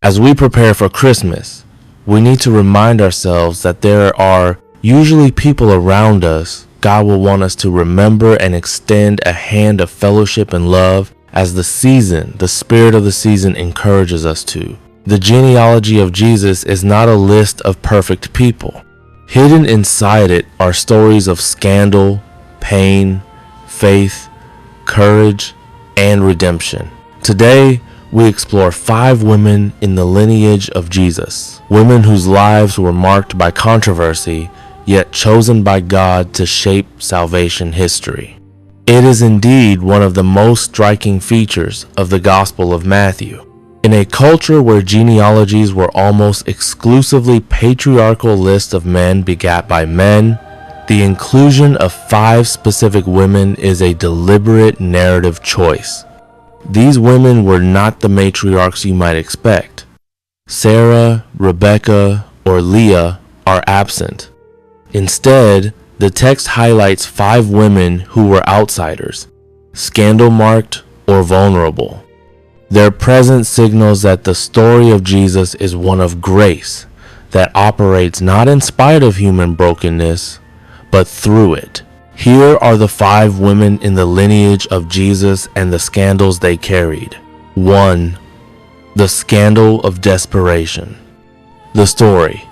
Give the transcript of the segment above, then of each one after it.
As we prepare for Christmas, we need to remind ourselves that there are usually people around us God will want us to remember and extend a hand of fellowship and love as the spirit of the season encourages us to. The genealogy of Jesus is not a list of perfect people. Hidden inside it are stories of scandal, pain, faith, courage, and redemption. Today, we explore 5 women in the lineage of Jesus, women whose lives were marked by controversy, yet chosen by God to shape salvation history. It is indeed one of the most striking features of the Gospel of Matthew. In a culture where genealogies were almost exclusively patriarchal lists of men begat by men, the inclusion of 5 specific women is a deliberate narrative choice. These women were not the matriarchs you might expect. Sarah, Rebecca, or Leah are absent. Instead, the text highlights 5 women who were outsiders, scandal-marked or vulnerable. Their presence signals that the story of Jesus is one of grace that operates not in spite of human brokenness, but through it. Here are the 5 women in the lineage of Jesus and the scandals they carried. 1. The scandal of desperation. The story.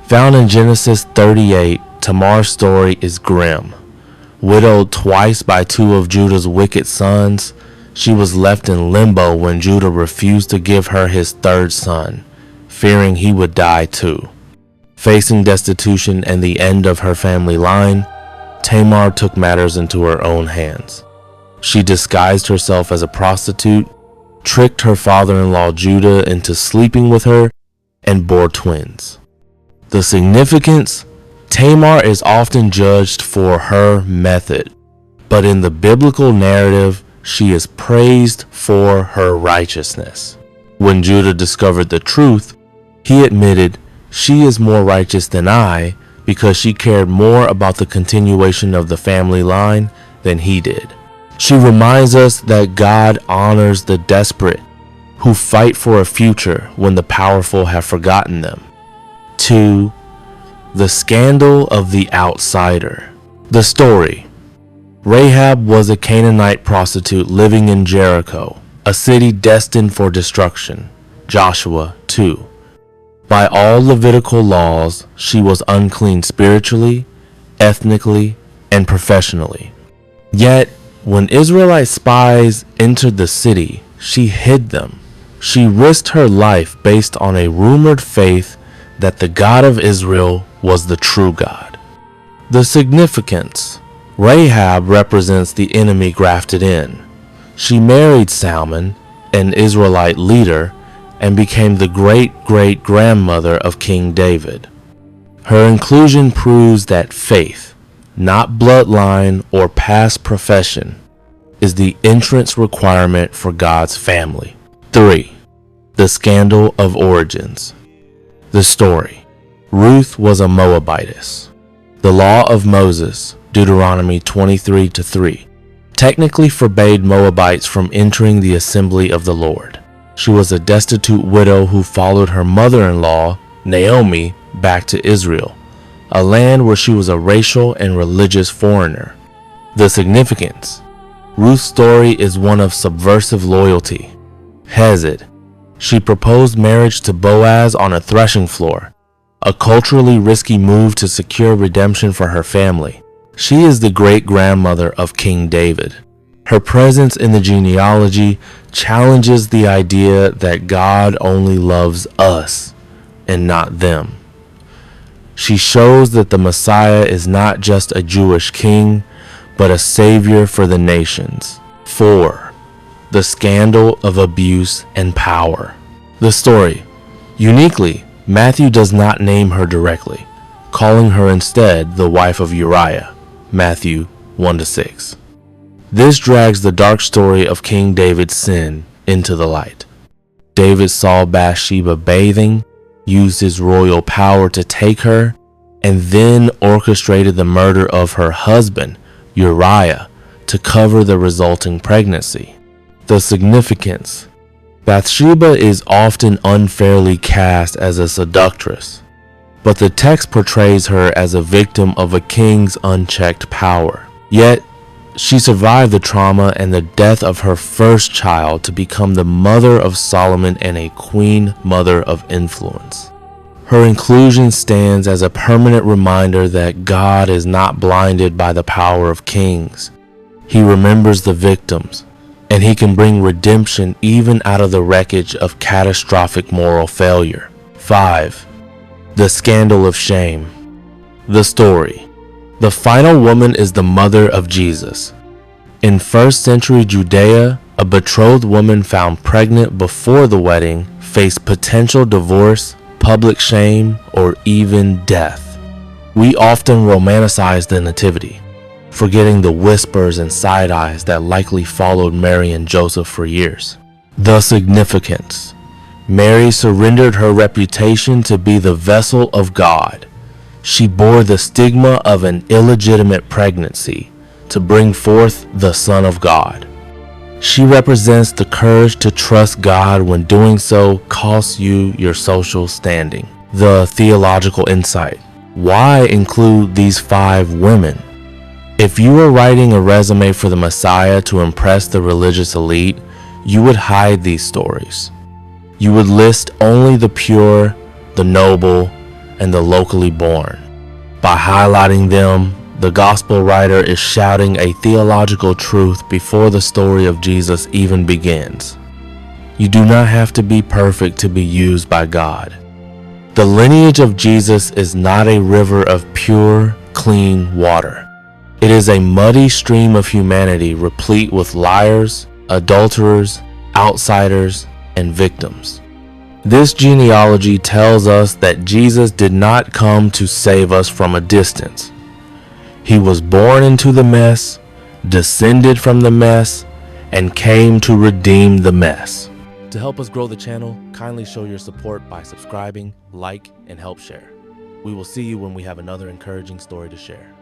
Found in Genesis 38, Tamar's story is grim. Widowed twice by 2 of Judah's wicked sons, she was left in limbo when Judah refused to give her his 3rd son, fearing he would die too. Facing destitution and the end of her family line, Tamar took matters into her own hands. She disguised herself as a prostitute, tricked her father-in-law Judah into sleeping with her, and bore twins. The significance? Tamar is often judged for her method, but in the biblical narrative, she is praised for her righteousness. When Judah discovered the truth, he admitted, "She is more righteous than I," because she cared more about the continuation of the family line than he did. She reminds us that God honors the desperate who fight for a future when the powerful have forgotten them. 2. The scandal of the outsider. The story. Rahab was a Canaanite prostitute living in Jericho, a city destined for destruction. Joshua 2. By all Levitical laws, she was unclean spiritually, ethnically, and professionally. Yet, when Israelite spies entered the city, she hid them. She risked her life based on a rumored faith that the God of Israel was the true God. The significance. Rahab represents the enemy grafted in. She married Salmon, an Israelite leader, and became the great-great-grandmother of King David. Her inclusion proves that faith, not bloodline or past profession, is the entrance requirement for God's family. 3. The scandal of origins. The story. Ruth was a Moabitess. The law of Moses, Deuteronomy 23:3, technically forbade Moabites from entering the assembly of the Lord. She was a destitute widow who followed her mother-in-law, Naomi, back to Israel, a land where she was a racial and religious foreigner. The significance. Ruth's story is one of subversive loyalty. Hesed. She proposed marriage to Boaz on a threshing floor, a culturally risky move to secure redemption for her family. She is the great-grandmother of King David. Her presence in the genealogy challenges the idea that God only loves us and not them. She shows that the Messiah is not just a Jewish king, but a savior for the nations. 4. The scandal of abuse and power. The story. Uniquely, Matthew does not name her directly, calling her instead the wife of Uriah, Matthew 1-6. This drags the dark story of King David's sin into the light. David saw Bathsheba bathing, used his royal power to take her, and then orchestrated the murder of her husband, Uriah, to cover the resulting pregnancy. The significance. Bathsheba is often unfairly cast as a seductress, but the text portrays her as a victim of a king's unchecked power. Yet, she survived the trauma and the death of her first child to become the mother of Solomon and a queen mother of influence. Her inclusion stands as a permanent reminder that God is not blinded by the power of kings. He remembers the victims, and he can bring redemption even out of the wreckage of catastrophic moral failure. 5. The scandal of shame. The story. The final woman is the mother of Jesus. In 1st century Judea, a betrothed woman found pregnant before the wedding faced potential divorce, public shame, or even death. We often romanticize the nativity, forgetting the whispers and side eyes that likely followed Mary and Joseph for years. The significance. Mary surrendered her reputation to be the vessel of God. She bore the stigma of an illegitimate pregnancy to bring forth the Son of God. She represents the courage to trust God when doing so costs you your social standing. The theological insight. Why include these 5 women? If you were writing a resume for the Messiah to impress the religious elite, you would hide these stories. You would list only the pure, the noble, and the locally born. By highlighting them, the gospel writer is shouting a theological truth before the story of Jesus even begins. You do not have to be perfect to be used by God. The lineage of Jesus is not a river of pure, clean water. It is a muddy stream of humanity replete with liars, adulterers, outsiders, and victims. This genealogy tells us that Jesus did not come to save us from a distance. He was born into the mess, descended from the mess, and came to redeem the mess. To help us grow the channel, kindly show your support by subscribing, like, and help share. We will see you when we have another encouraging story to share.